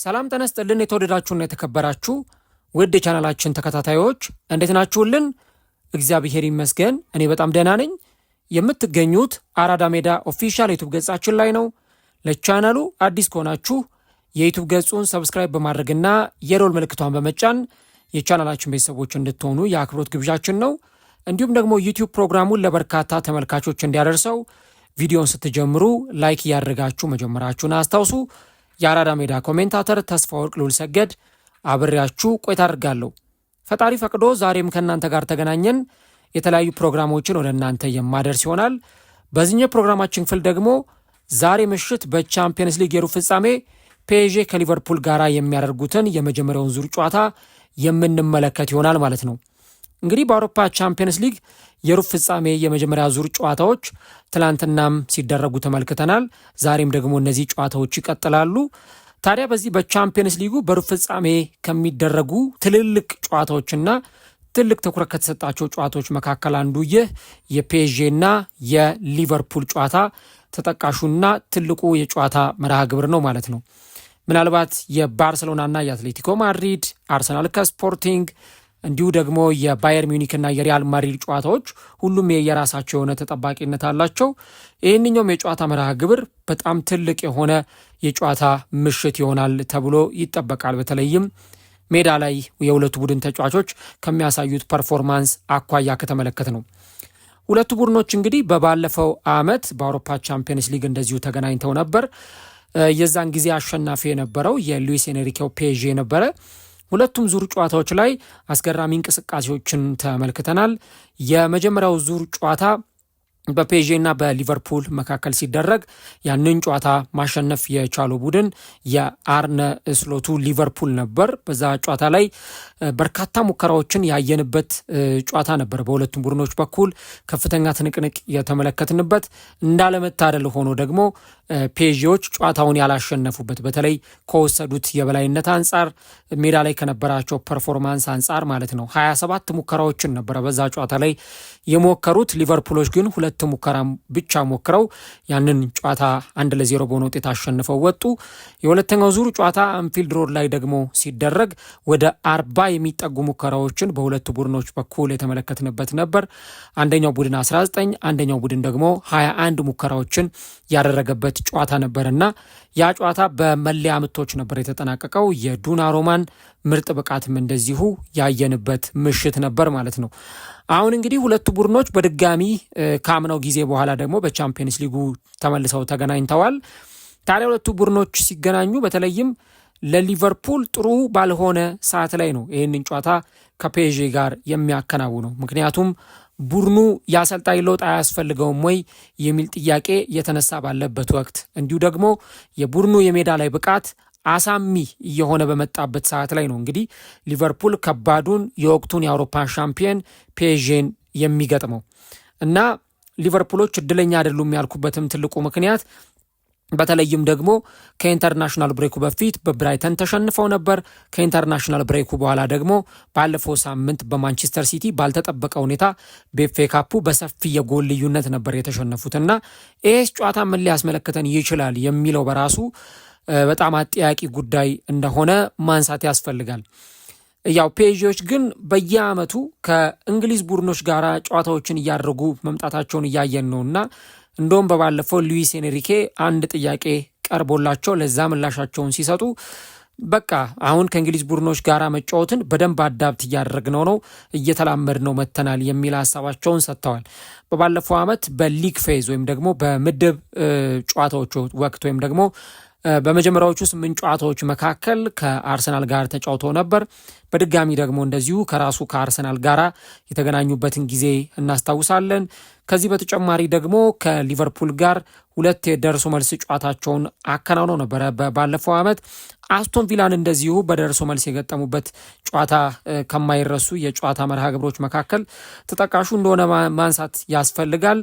ሰላም ተነስተልን የተወደዳችሁና የተከበራችሁ ውድ የቻናላችን ተከታታዮች እንዴት ናችሁልን? እግዚአብሔር ይመስገን እኔ በጣም ደህና ነኝ። የምትገኙት አራዳ ሜዳ ኦፊሻል ዩቲዩብ ገጻችን ላይ ነው። ለቻናሉ አዲስ ከሆናችሁ የዩቲዩብ ገጹን ሰብስክራይብ በማድረግና የደወል ምልክቷን በመጫን የቻናላችን ቤተሰቦች እንድትሆኑ የአክብሮት ግብዣችን ነው። እንዲሁም ደግሞ ዩቲዩብ ፕሮግራሙን ለበርካታ ተመልካቾች እንዲያደርሰው ቪዲዮን ስትጀምሩ ላይክ ያደርጋችሁ መጀመራችሁን አስታውሱ። የአራዳ ሜዳ ኮሜንታተር ተስፋወርቅ ሉል ሰገድ አብሬያችሁ ቆይታ አድርጋለሁ። ፈጣሪ ፈቅዶ ዛሬም ከእናንተ ጋር ተገናኘን። የተለያዩ ፕሮግራሞችን ወደ እናንተ የማደርስ ይሆናል። በዚህኛው ፕሮግራማችን ክፍል ደግሞ ዛሬ ምሽት በቻምፒየንስ ሊግ የሩብ ፍጻሜ ፒኤስጂ ከሊቨርፑል ጋር የሚያደርጉትን የመጀመሪያውን ዙር ጨዋታ የምንመለከት ይሆናል ማለት ነው። እንግዲህ በአውሮፓ ቻምፒየንስ ሊግ የሩብ ፍጻሜ የመጀመሪያ ዙር ጨዋታዎች ትላንትናም ሲደረጉ ተመልክተናል። ዛሬም ደግሞ እነዚህ ጨዋታዎች ይቀጥላሉ። ታዲያ በዚህ በቻምፒየንስ ሊጉ በሩብ ፍጻሜ ከሚደረጉ ትልልቅ ጨዋታዎችና ትልቅ ትኩረት ከተሰጣቸው ጨዋታዎች መካከል አንዱ ይህ የፒኤስጂና የሊቨርፑል ጨዋታ ተጠቃሹና ትልቁ የጨዋታ መርሃ ግብር ነው ማለት ነው። ምናልባት የባርሰሎናና የአትሌቲኮ ማድሪድ፣ አርሰናል ከስፖርቲንግ እንዲሁ ደግሞ የባየር ሚዩኒክና የሪያል ማድሪድ ጨዋታዎች ሁሉም የራሳቸው የሆነ ተጠባቂነት አላቸው። ይህንኛውም የጨዋታ መርሃ ግብር በጣም ትልቅ የሆነ የጨዋታ ምሽት ይሆናል ተብሎ ይጠበቃል። በተለይም ሜዳ ላይ የሁለቱ ቡድን ተጫዋቾች ከሚያሳዩት ፐርፎርማንስ አኳያ ከተመለከት ነው። ሁለቱ ቡድኖች እንግዲህ በባለፈው ዓመት በአውሮፓ ቻምፒየንስ ሊግ እንደዚሁ ተገናኝተው ነበር። የዛን ጊዜ አሸናፊ የነበረው የሉዊስ ኤንሪኬው ፒኤስጂ ነበረ። ሁለቱም ዙር ጨዋታዎች ላይ አስገራሚ እንቅስቃሴዎችን ተመልክተናል። የመጀመሪያው ዙር ጨዋታ በፒኤስጂና በሊቨርፑል መካከል ሲደረግ ያንን ጨዋታ ማሸነፍ የቻለው ቡድን የአርነ ስሎቱ ሊቨርፑል ነበር። በዛ ጨዋታ ላይ በርካታ ሙከራዎችን ያየንበት ጨዋታ ነበር። በሁለቱም ቡድኖች በኩል ከፍተኛ ትንቅንቅ የተመለከትንበት፣ እንዳለመታደል ሆኖ ደግሞ ፒኤስጂዎች ጨዋታውን ያላሸነፉበት በተለይ ከወሰዱት የበላይነት አንጻር ሜዳ ላይ ከነበራቸው ፐርፎርማንስ አንጻር ማለት ነው። 27 ሙከራዎችን ነበረ በዛ ጨዋታ ላይ የሞከሩት። ሊቨርፑሎች ግን ሁለት ሙከራ ብቻ ሞክረው ያንን ጨዋታ 1-0 በሆነ ውጤት አሸንፈው ወጡ። የሁለተኛው ዙር ጨዋታ አንፊልድ ሮድ ላይ ደግሞ ሲደረግ ወደ 40 የሚጠጉ ሙከራዎችን በሁለቱ ቡድኖች በኩል የተመለከትንበት ነበር። አንደኛው ቡድን 19 አንደኛው ቡድን ደግሞ 21 ሙከራዎችን ያደረገበት ጨዋታ ነበርና ያ ጨዋታ በመለያ ምቶች ነበር የተጠናቀቀው። የዶናሩማን ምርጥ ብቃትም እንደዚሁ ያየንበት ምሽት ነበር ማለት ነው። አሁን እንግዲህ ሁለቱ ቡድኖች በድጋሚ ካምናው ጊዜ በኋላ ደግሞ በቻምፒየንስ ሊጉ ተመልሰው ተገናኝተዋል። ታዲያ ሁለቱ ቡድኖች ሲገናኙ በተለይም ለሊቨርፑል ጥሩ ባልሆነ ሰዓት ላይ ነው ይህንን ጨዋታ ከፒኤስጂ ጋር የሚያከናውነው። ምክንያቱም ቡድኑ የአሰልጣኝ ለውጥ አያስፈልገውም ወይ የሚል ጥያቄ የተነሳ ባለበት ወቅት፣ እንዲሁ ደግሞ የቡድኑ የሜዳ ላይ ብቃት አሳሚ እየሆነ በመጣበት ሰዓት ላይ ነው እንግዲህ ሊቨርፑል ከባዱን የወቅቱን የአውሮፓ ሻምፒየን ፒኤስጂን የሚገጥመው እና ሊቨርፑሎች እድለኛ አይደሉም ያልኩበትም ትልቁ ምክንያት በተለይም ደግሞ ከኢንተርናሽናል ብሬኩ በፊት በብራይተን ተሸንፈው ነበር። ከኢንተርናሽናል ብሬኩ በኋላ ደግሞ ባለፈው ሳምንት በማንቸስተር ሲቲ ባልተጠበቀ ሁኔታ በኤፍኤ ካፑ በሰፊ የጎል ልዩነት ነበር የተሸነፉትና ይህስ ጨዋታ ምን ሊያስመለክተን ይችላል የሚለው በራሱ በጣም አጠያቂ ጉዳይ እንደሆነ ማንሳት ያስፈልጋል። ያው ፒኤስጂዎች ግን በየዓመቱ ከእንግሊዝ ቡድኖች ጋር ጨዋታዎችን እያደረጉ መምጣታቸውን እያየን ነውና እንደውም በባለፈው ሉዊስ ኤንሪኬ አንድ ጥያቄ ቀርቦላቸው ለዛ ምላሻቸውን ሲሰጡ በቃ አሁን ከእንግሊዝ ቡድኖች ጋር መጫወትን በደንብ አዳብት እያደረግነው ነው፣ እየተላመድነው መተናል የሚል ሀሳባቸውን ሰጥተዋል። በባለፈው ዓመት በሊግ ፌዝ ወይም ደግሞ በምድብ ጨዋታዎች ወቅት ወይም ደግሞ በመጀመሪያዎቹ 8 ጨዋታዎች መካከል ከአርሰናል ጋር ተጫውተው ነበር። በድጋሚ ደግሞ እንደዚሁ ከራሱ ከአርሰናል ጋር የተገናኙበትን ጊዜ እናስታውሳለን። ከዚህ በተጨማሪ ደግሞ ከሊቨርፑል ጋር 2 የደርሶ መልስ ጨዋታቸውን አከናውነው ነበረ። ባለፈው ዓመት አስቶን ቪላን እንደዚሁ በደርሶ መልስ የገጠሙበት ጨዋታ ከማይረሱ የጨዋታ መርሃ ግብሮች መካከል ተጠቃሹ እንደሆነ ማንሳት ያስፈልጋል።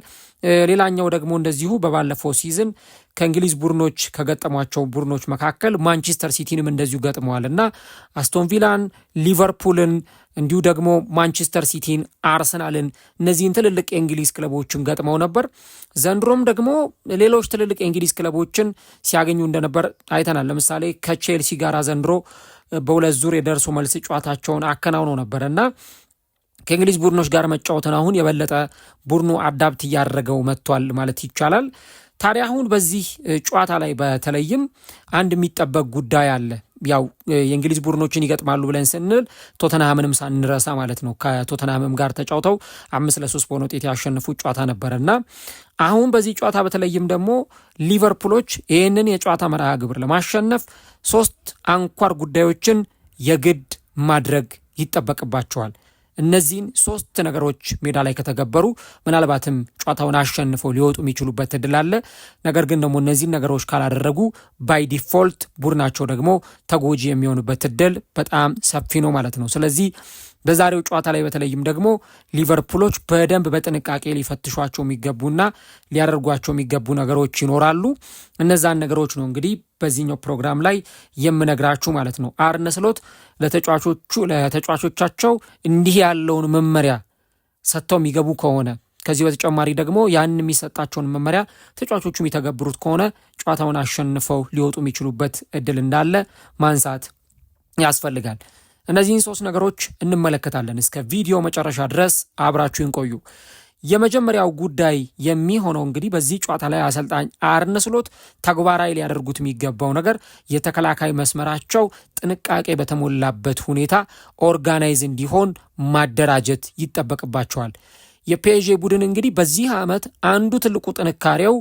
ሌላኛው ደግሞ እንደዚሁ በባለፈው ሲዝን ከእንግሊዝ ቡድኖች ከገጠሟቸው ቡድኖች መካከል ማንቸስተር ሲቲንም እንደዚሁ ገጥመዋል እና አስቶን ቪላን፣ ሊቨርፑልን እንዲሁ ደግሞ ማንቸስተር ሲቲን፣ አርሰናልን እነዚህን ትልልቅ የእንግሊዝ ክለቦችን ገጥመው ነበር። ዘንድሮም ደግሞ ሌሎች ትልልቅ የእንግሊዝ ክለቦችን ሲያገኙ እንደነበር አይተናል። ለምሳሌ ከቼልሲ ጋር ዘንድሮ በሁለት ዙር የደርሶ መልስ ጨዋታቸውን አከናውነው ነበር እና ከእንግሊዝ ቡድኖች ጋር መጫወትን አሁን የበለጠ ቡድኑ አዳፕት እያደረገው መጥቷል ማለት ይቻላል። ታዲያ አሁን በዚህ ጨዋታ ላይ በተለይም አንድ የሚጠበቅ ጉዳይ አለ። ያው የእንግሊዝ ቡድኖችን ይገጥማሉ ብለን ስንል ቶተንሃምንም ሳንረሳ ማለት ነው። ከቶተንሃምም ጋር ተጫውተው 5-3 በሆነ ውጤት ያሸነፉት ጨዋታ ነበረና አሁን በዚህ ጨዋታ በተለይም ደግሞ ሊቨርፑሎች ይህንን የጨዋታ መርሃ ግብር ለማሸነፍ 3 አንኳር ጉዳዮችን የግድ ማድረግ ይጠበቅባቸዋል። እነዚህን 3 ነገሮች ሜዳ ላይ ከተገበሩ ምናልባትም ጨዋታውን አሸንፈው ሊወጡ የሚችሉበት እድል አለ። ነገር ግን ደግሞ እነዚህን ነገሮች ካላደረጉ ባይ ዲፎልት ቡድናቸው ደግሞ ተጎጂ የሚሆኑበት እድል በጣም ሰፊ ነው ማለት ነው። ስለዚህ በዛሬው ጨዋታ ላይ በተለይም ደግሞ ሊቨርፑሎች በደንብ በጥንቃቄ ሊፈትሿቸው የሚገቡና ሊያደርጓቸው የሚገቡ ነገሮች ይኖራሉ። እነዛን ነገሮች ነው እንግዲህ በዚህኛው ፕሮግራም ላይ የምነግራችሁ ማለት ነው። አርነ ስሎት ለተጫዋቾቻቸው እንዲህ ያለውን መመሪያ ሰጥተው የሚገቡ ከሆነ ከዚህ በተጨማሪ ደግሞ ያን የሚሰጣቸውን መመሪያ ተጫዋቾቹ የሚተገብሩት ከሆነ ጨዋታውን አሸንፈው ሊወጡ የሚችሉበት እድል እንዳለ ማንሳት ያስፈልጋል። እነዚህን 3 ነገሮች እንመለከታለን። እስከ ቪዲዮ መጨረሻ ድረስ አብራችሁን ቆዩ። የመጀመሪያው ጉዳይ የሚሆነው እንግዲህ በዚህ ጨዋታ ላይ አሰልጣኝ አርነ ስሎት ተግባራዊ ሊያደርጉት የሚገባው ነገር የተከላካይ መስመራቸው ጥንቃቄ በተሞላበት ሁኔታ ኦርጋናይዝ እንዲሆን ማደራጀት ይጠበቅባቸዋል። የፒኤስጂ ቡድን እንግዲህ በዚህ ዓመት አንዱ ትልቁ ጥንካሬው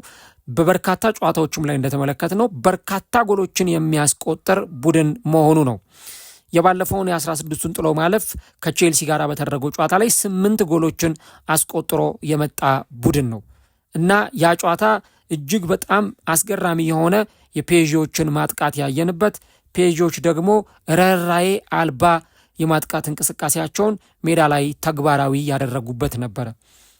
በበርካታ ጨዋታዎችም ላይ እንደተመለከትነው በርካታ ጎሎችን የሚያስቆጥር ቡድን መሆኑ ነው። የባለፈውን የ16ቱን ጥሎ ማለፍ ከቼልሲ ጋር በተደረገው ጨዋታ ላይ 8 ጎሎችን አስቆጥሮ የመጣ ቡድን ነው እና ያ ጨዋታ እጅግ በጣም አስገራሚ የሆነ የፒኤስጂዎችን ማጥቃት ያየንበት፣ ፒኤስጂዎች ደግሞ ርህራሄ አልባ የማጥቃት እንቅስቃሴያቸውን ሜዳ ላይ ተግባራዊ ያደረጉበት ነበረ።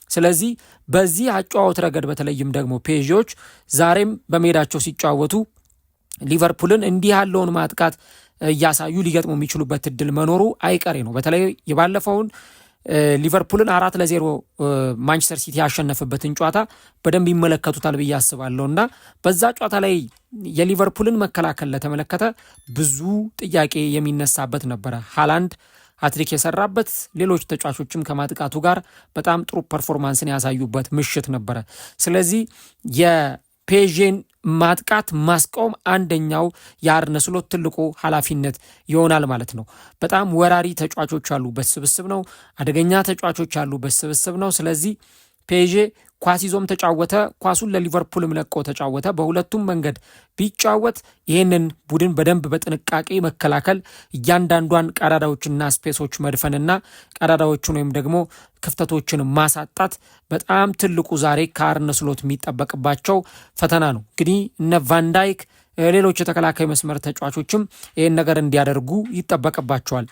ስለዚህ በዚህ አጨዋወት ረገድ በተለይም ደግሞ ፒኤስጂዎች ዛሬም በሜዳቸው ሲጫወቱ ሊቨርፑልን እንዲህ ያለውን ማጥቃት እያሳዩ ሊገጥሙ የሚችሉበት እድል መኖሩ አይቀሬ ነው። በተለይ የባለፈውን ሊቨርፑልን 4-0 ማንቸስተር ሲቲ ያሸነፈበትን ጨዋታ በደንብ ይመለከቱታል ብዬ አስባለሁ እና በዛ ጨዋታ ላይ የሊቨርፑልን መከላከል ለተመለከተ ብዙ ጥያቄ የሚነሳበት ነበረ። ሃላንድ ሃትሪክ የሰራበት፣ ሌሎች ተጫዋቾችም ከማጥቃቱ ጋር በጣም ጥሩ ፐርፎርማንስን ያሳዩበት ምሽት ነበረ። ስለዚህ የፒኤስጂን ማጥቃት ማስቆም አንደኛው የአርነ ስሎት ትልቁ ኃላፊነት ይሆናል ማለት ነው። በጣም ወራሪ ተጫዋቾች ያሉበት ስብስብ ነው። አደገኛ ተጫዋቾች ያሉበት ስብስብ ነው። ስለዚህ ፒኤስጂ ኳስ ይዞም ተጫወተ፣ ኳሱን ለሊቨርፑልም ለቆ ተጫወተ፣ በሁለቱም መንገድ ቢጫወት ይህንን ቡድን በደንብ በጥንቃቄ መከላከል፣ እያንዳንዷን ቀዳዳዎችና ስፔሶች መድፈንና ቀዳዳዎችን ወይም ደግሞ ክፍተቶችን ማሳጣት በጣም ትልቁ ዛሬ ከአርነ ስሎት የሚጠበቅባቸው ፈተና ነው። እንግዲህ እነ ቫንዳይክ ሌሎች የተከላካይ መስመር ተጫዋቾችም ይህን ነገር እንዲያደርጉ ይጠበቅባቸዋል።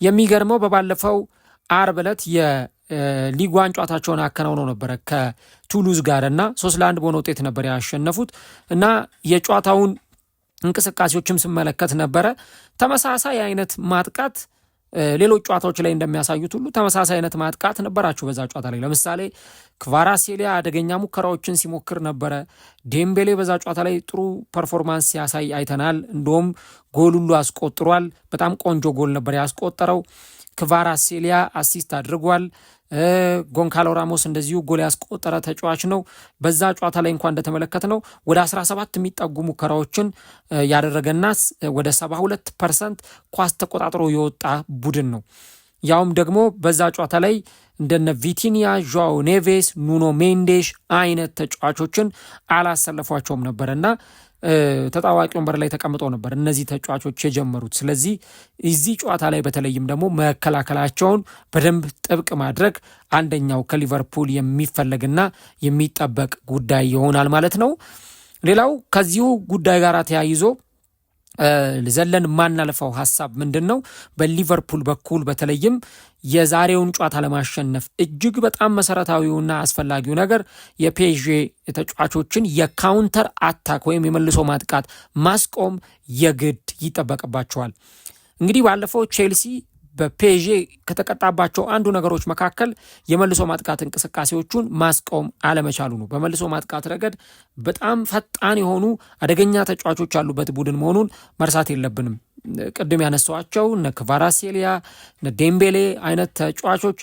የሚገርመው በባለፈው አርብ ዕለት ሊግ ዋን ጨዋታቸውን አከናውነው ነበረ ከቱሉዝ ጋር እና 3-1 በሆነ ውጤት ነበር ያሸነፉት እና የጨዋታውን እንቅስቃሴዎችም ስመለከት ነበረ ተመሳሳይ አይነት ማጥቃት ሌሎች ጨዋታዎች ላይ እንደሚያሳዩት ሁሉ ተመሳሳይ አይነት ማጥቃት ነበራቸው በዛ ጨዋታ ላይ። ለምሳሌ ክቫራትስኬሊያ አደገኛ ሙከራዎችን ሲሞክር ነበረ። ዴምቤሌ በዛ ጨዋታ ላይ ጥሩ ፐርፎርማንስ ሲያሳይ አይተናል። እንደውም ጎል ሁሉ አስቆጥሯል። በጣም ቆንጆ ጎል ነበር ያስቆጠረው። ክቫራትስኬሊያ አሲስት አድርጓል። ጎንካሎ ራሞስ እንደዚሁ ጎል ያስቆጠረ ተጫዋች ነው። በዛ ጨዋታ ላይ እንኳን እንደተመለከትነው ወደ 17 የሚጠጉ ሙከራዎችን ያደረገና ወደ 72% ኳስ ተቆጣጥሮ የወጣ ቡድን ነው። ያውም ደግሞ በዛ ጨዋታ ላይ እንደነ ቪቲኒያ፣ ዦአው ኔቬስ፣ ኑኖ ሜንዴሽ አይነት ተጫዋቾችን አላሰለፏቸውም ነበርና ተጣዋቂ ወንበር ላይ ተቀምጠው ነበር እነዚህ ተጫዋቾች የጀመሩት። ስለዚህ እዚህ ጨዋታ ላይ በተለይም ደግሞ መከላከላቸውን በደንብ ጥብቅ ማድረግ አንደኛው ከሊቨርፑል የሚፈለግና የሚጠበቅ ጉዳይ ይሆናል ማለት ነው። ሌላው ከዚሁ ጉዳይ ጋር ተያይዞ ዘለን ማናልፈው ሐሳብ ምንድን ነው? በሊቨርፑል በኩል በተለይም የዛሬውን ጨዋታ ለማሸነፍ እጅግ በጣም መሰረታዊውና አስፈላጊው ነገር የፒኤስጂ ተጫዋቾችን የካውንተር አታክ ወይም የመልሶ ማጥቃት ማስቆም የግድ ይጠበቅባቸዋል። እንግዲህ ባለፈው ቼልሲ በፔዤ ከተቀጣባቸው አንዱ ነገሮች መካከል የመልሶ ማጥቃት እንቅስቃሴዎቹን ማስቆም አለመቻሉ ነው። በመልሶ ማጥቃት ረገድ በጣም ፈጣን የሆኑ አደገኛ ተጫዋቾች ያሉበት ቡድን መሆኑን መርሳት የለብንም። ቅድም ያነሷቸው እነ ክቫራትስኬሊያ እነ ዴምቤሌ አይነት ተጫዋቾች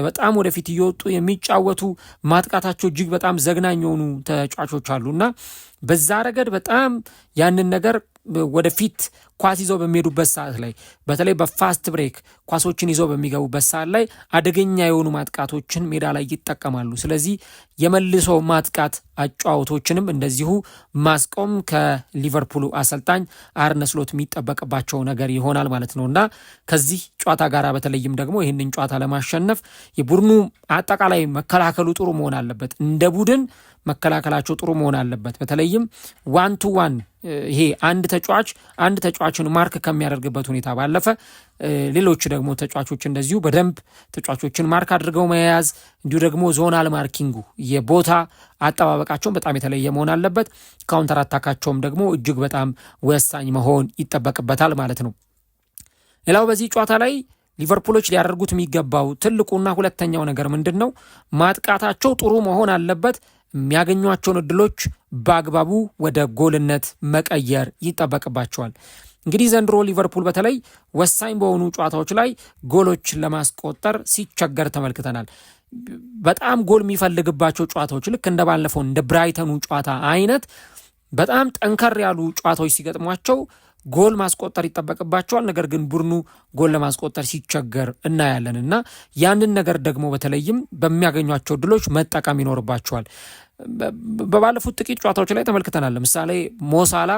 በጣም ወደፊት እየወጡ የሚጫወቱ ማጥቃታቸው እጅግ በጣም ዘግናኝ የሆኑ ተጫዋቾች አሉና በዛ ረገድ በጣም ያንን ነገር ወደፊት ኳስ ይዘው በሚሄዱበት ሰዓት ላይ በተለይ በፋስት ብሬክ ኳሶችን ይዘው በሚገቡበት ሰዓት ላይ አደገኛ የሆኑ ማጥቃቶችን ሜዳ ላይ ይጠቀማሉ። ስለዚህ የመልሶ ማጥቃት አጫዋቶችንም እንደዚሁ ማስቆም ከሊቨርፑሉ አሰልጣኝ አርነ ስሎት የሚጠበቅባቸው ነገር ይሆናል ማለት ነውና ከዚህ ጨዋታ ጋር በተለይም ደግሞ ይህንን ጨዋታ ለማሸነፍ የቡድኑ አጠቃላይ መከላከሉ ጥሩ መሆን አለበት። እንደ ቡድን መከላከላቸው ጥሩ መሆን አለበት። በተለይም ዋን ቱ ዋን ይሄ አንድ ተጫዋችን ማርክ ከሚያደርግበት ሁኔታ ባለፈ ሌሎች ደግሞ ተጫዋቾች እንደዚሁ በደንብ ተጫዋቾችን ማርክ አድርገው መያዝ እንዲሁ ደግሞ ዞናል ማርኪንጉ የቦታ አጠባበቃቸውን በጣም የተለየ መሆን አለበት። ካውንተር አታካቸውም ደግሞ እጅግ በጣም ወሳኝ መሆን ይጠበቅበታል ማለት ነው። ሌላው በዚህ ጨዋታ ላይ ሊቨርፑሎች ሊያደርጉት የሚገባው ትልቁና ሁለተኛው ነገር ምንድን ነው? ማጥቃታቸው ጥሩ መሆን አለበት። የሚያገኟቸውን እድሎች በአግባቡ ወደ ጎልነት መቀየር ይጠበቅባቸዋል። እንግዲህ ዘንድሮ ሊቨርፑል በተለይ ወሳኝ በሆኑ ጨዋታዎች ላይ ጎሎች ለማስቆጠር ሲቸገር ተመልክተናል። በጣም ጎል የሚፈልግባቸው ጨዋታዎች ልክ እንደባለፈው እንደ ብራይተኑ ጨዋታ አይነት በጣም ጠንከር ያሉ ጨዋታዎች ሲገጥሟቸው ጎል ማስቆጠር ይጠበቅባቸዋል። ነገር ግን ቡድኑ ጎል ለማስቆጠር ሲቸገር እናያለን እና ያንን ነገር ደግሞ በተለይም በሚያገኟቸው ድሎች መጠቀም ይኖርባቸዋል። በባለፉት ጥቂት ጨዋታዎች ላይ ተመልክተናል። ለምሳሌ ሞሳላ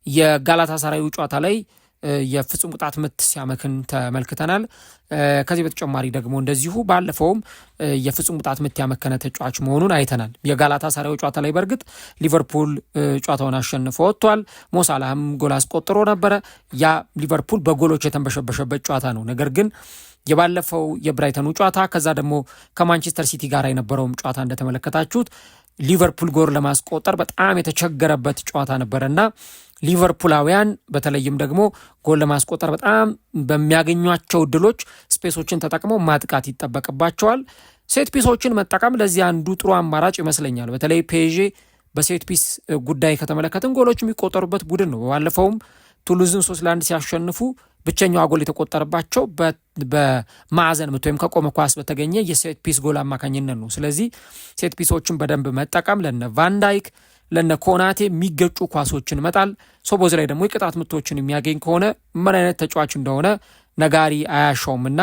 የጋላታሳራዩ ጨዋታ ላይ የፍጹም ቅጣት ምት ሲያመክን ተመልክተናል። ከዚህ በተጨማሪ ደግሞ እንደዚሁ ባለፈውም የፍጹም ቅጣት ምት ያመከነ ተጫዋች መሆኑን አይተናል። የጋላታሳራዩ ጨዋታ ላይ በእርግጥ ሊቨርፑል ጨዋታውን አሸንፎ ወጥቷል። ሞሳላህም ጎል አስቆጥሮ ነበረ። ያ ሊቨርፑል በጎሎች የተንበሸበሸበት ጨዋታ ነው። ነገር ግን የባለፈው የብራይተኑ ጨዋታ ከዛ ደግሞ ከማንቸስተር ሲቲ ጋር የነበረውም ጨዋታ እንደተመለከታችሁት ሊቨርፑል ጎል ለማስቆጠር በጣም የተቸገረበት ጨዋታ ነበረና ሊቨርፑላውያን በተለይም ደግሞ ጎል ለማስቆጠር በጣም በሚያገኟቸው ድሎች ስፔሶችን ተጠቅመው ማጥቃት ይጠበቅባቸዋል። ሴት ፒሶችን መጠቀም ለዚህ አንዱ ጥሩ አማራጭ ይመስለኛል። በተለይ ፔዤ በሴት ፒስ ጉዳይ ከተመለከትን ጎሎች የሚቆጠሩበት ቡድን ነው። ባለፈውም ቱሉዝን 3-1 ሲያሸንፉ ብቸኛዋ ጎል የተቆጠረባቸው በማዕዘን ምት ወይም ከቆመ ኳስ በተገኘ የሴት ፒስ ጎል አማካኝነት ነው። ስለዚህ ሴት ፒሶችን በደንብ መጠቀም ለነ ቫንዳይክ ለነ ኮናቴ የሚገጩ ኳሶችን መጣል፣ ሶቦዝ ላይ ደግሞ የቅጣት ምቶችን የሚያገኝ ከሆነ ምን አይነት ተጫዋች እንደሆነ ነጋሪ አያሻውምና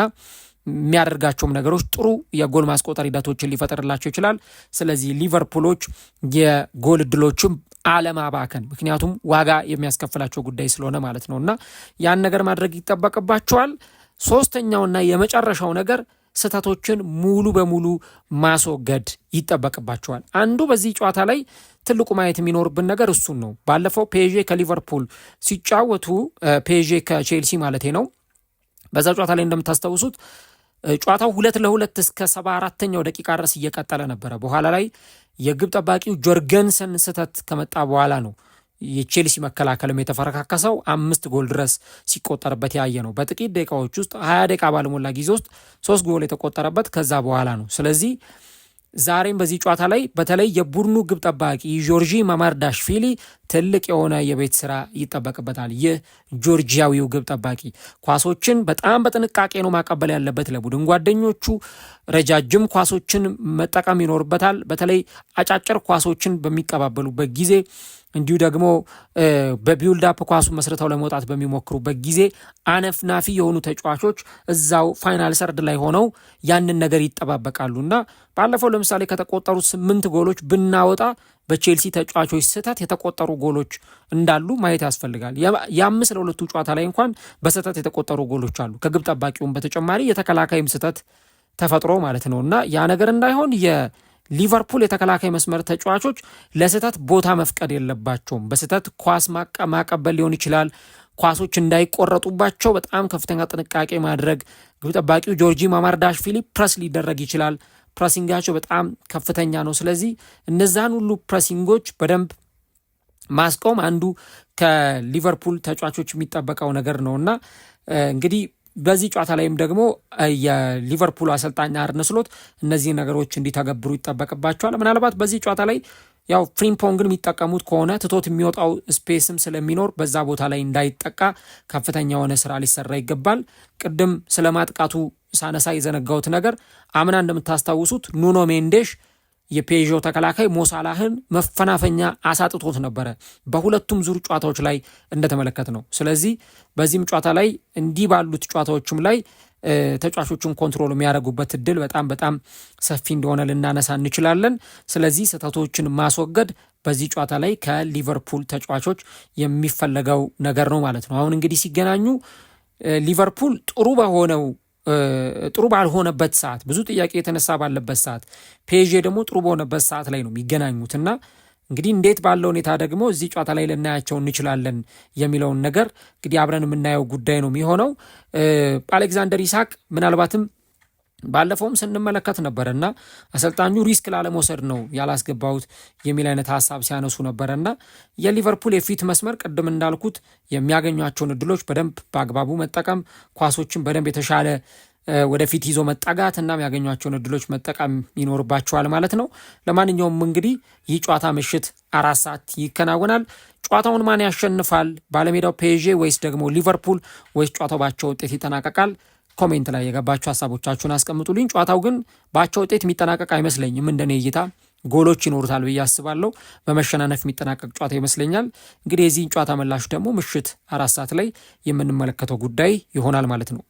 የሚያደርጋቸውም ነገሮች ጥሩ የጎል ማስቆጠር ሂደቶችን ሊፈጠርላቸው ይችላል። ስለዚህ ሊቨርፑሎች የጎል እድሎችም አለማባከን፣ ምክንያቱም ዋጋ የሚያስከፍላቸው ጉዳይ ስለሆነ ማለት ነውና ያን ነገር ማድረግ ይጠበቅባቸዋል። ሶስተኛውና የመጨረሻው ነገር ስህተቶችን ሙሉ በሙሉ ማስወገድ ይጠበቅባቸዋል። አንዱ በዚህ ጨዋታ ላይ ትልቁ ማየት የሚኖርብን ነገር እሱን ነው። ባለፈው ፔዤ ከሊቨርፑል ሲጫወቱ ፔዤ ከቼልሲ ማለቴ ነው። በዛ ጨዋታ ላይ እንደምታስታውሱት ጨዋታው 2-2 እስከ 74ኛው ደቂቃ ድረስ እየቀጠለ ነበረ። በኋላ ላይ የግብ ጠባቂው ጆርገንሰን ስህተት ከመጣ በኋላ ነው የቼልሲ መከላከልም የተፈረካከሰው 5 ጎል ድረስ ሲቆጠርበት ያየ ነው። በጥቂት ደቂቃዎች ውስጥ 20 ደቂቃ ባለሞላ ጊዜ ውስጥ 3 ጎል የተቆጠረበት ከዛ በኋላ ነው። ስለዚህ ዛሬም በዚህ ጨዋታ ላይ በተለይ የቡድኑ ግብ ጠባቂ ጆርጂ ማማርዳሽቪሊ ትልቅ የሆነ የቤት ስራ ይጠበቅበታል። ይህ ጆርጂያዊው ግብ ጠባቂ ኳሶችን በጣም በጥንቃቄ ነው ማቀበል ያለበት። ለቡድን ጓደኞቹ ረጃጅም ኳሶችን መጠቀም ይኖርበታል። በተለይ አጫጭር ኳሶችን በሚቀባበሉበት ጊዜ እንዲሁ ደግሞ በቢውልዳፕ ኳሱ መስርተው ለመውጣት በሚሞክሩበት ጊዜ አነፍናፊ የሆኑ ተጫዋቾች እዛው ፋይናል ሰርድ ላይ ሆነው ያንን ነገር ይጠባበቃሉና ባለፈው ለምሳሌ ከተቆጠሩት 8 ጎሎች ብናወጣ በቼልሲ ተጫዋቾች ስህተት የተቆጠሩ ጎሎች እንዳሉ ማየት ያስፈልጋል። የ5-2 ጨዋታ ላይ እንኳን በስህተት የተቆጠሩ ጎሎች አሉ። ከግብ ጠባቂውም በተጨማሪ የተከላካይም ስህተት ተፈጥሮ ማለት ነውና ያ ነገር እንዳይሆን ሊቨርፑል የተከላካይ መስመር ተጫዋቾች ለስህተት ቦታ መፍቀድ የለባቸውም። በስህተት ኳስ ማቀበል ሊሆን ይችላል። ኳሶች እንዳይቆረጡባቸው በጣም ከፍተኛ ጥንቃቄ ማድረግ። ግብ ጠባቂው ጆርጂ ማማርዳሽቪሊ ፕረስ ሊደረግ ይችላል። ፕረሲንጋቸው በጣም ከፍተኛ ነው። ስለዚህ እነዛን ሁሉ ፕረሲንጎች በደንብ ማስቆም አንዱ ከሊቨርፑል ተጫዋቾች የሚጠበቀው ነገር ነውና እንግዲህ በዚህ ጨዋታ ላይም ደግሞ የሊቨርፑል አሰልጣኝ አርነ ስሎት እነዚህ ነገሮች እንዲተገብሩ ይጠበቅባቸዋል። ምናልባት በዚህ ጨዋታ ላይ ያው ፍሪምፖንግን የሚጠቀሙት ከሆነ ትቶት የሚወጣው ስፔስም ስለሚኖር በዛ ቦታ ላይ እንዳይጠቃ ከፍተኛ የሆነ ስራ ሊሰራ ይገባል። ቅድም ስለ ማጥቃቱ ሳነሳ የዘነጋውት ነገር አምና እንደምታስታውሱት ኑኖ ሜንዴሽ የፔዦ ተከላካይ ሞሳላህን መፈናፈኛ አሳጥቶት ነበረ በሁለቱም ዙር ጨዋታዎች ላይ እንደተመለከት ነው። ስለዚህ በዚህም ጨዋታ ላይ እንዲህ ባሉት ጨዋታዎችም ላይ ተጫዋቾቹን ኮንትሮል የሚያደርጉበት እድል በጣም በጣም ሰፊ እንደሆነ ልናነሳ እንችላለን። ስለዚህ ስህተቶችን ማስወገድ በዚህ ጨዋታ ላይ ከሊቨርፑል ተጫዋቾች የሚፈለገው ነገር ነው ማለት ነው። አሁን እንግዲህ ሲገናኙ ሊቨርፑል ጥሩ ባልሆነበት ሰዓት፣ ብዙ ጥያቄ የተነሳ ባለበት ሰዓት፣ ፔዤ ደግሞ ጥሩ በሆነበት ሰዓት ላይ ነው የሚገናኙትና እንግዲህ እንዴት ባለው ሁኔታ ደግሞ እዚህ ጨዋታ ላይ ልናያቸው እንችላለን የሚለውን ነገር እንግዲህ አብረን የምናየው ጉዳይ ነው የሚሆነው። አሌክዛንደር ኢሳክ ምናልባትም ባለፈውም ስንመለከት ነበረና አሰልጣኙ ሪስክ ላለመውሰድ ነው ያላስገባሁት የሚል አይነት ሀሳብ ሲያነሱ ነበረና የሊቨርፑል የፊት መስመር ቅድም እንዳልኩት የሚያገኟቸውን እድሎች በደንብ በአግባቡ መጠቀም፣ ኳሶችን በደንብ የተሻለ ወደፊት ይዞ መጠጋት እና የሚያገኟቸውን እድሎች መጠቀም ይኖርባቸዋል ማለት ነው። ለማንኛውም እንግዲህ ይህ ጨዋታ ምሽት 4 ሰዓት ይከናወናል። ጨዋታውን ማን ያሸንፋል? ባለሜዳው ፔዤ ወይስ ደግሞ ሊቨርፑል ወይስ ጨዋታው ባቻ ውጤት ይጠናቀቃል? ኮሜንት ላይ የገባችሁ ሀሳቦቻችሁን አስቀምጡልኝ። ጨዋታው ግን ባቻ ውጤት የሚጠናቀቅ አይመስለኝም። እንደኔ እይታ ጎሎች ይኖሩታል ብዬ አስባለሁ። በመሸናነፍ የሚጠናቀቅ ጨዋታ ይመስለኛል። እንግዲህ የዚህን ጨዋታ ምላሽ ደግሞ ምሽት 4 ሰዓት ላይ የምንመለከተው ጉዳይ ይሆናል ማለት ነው።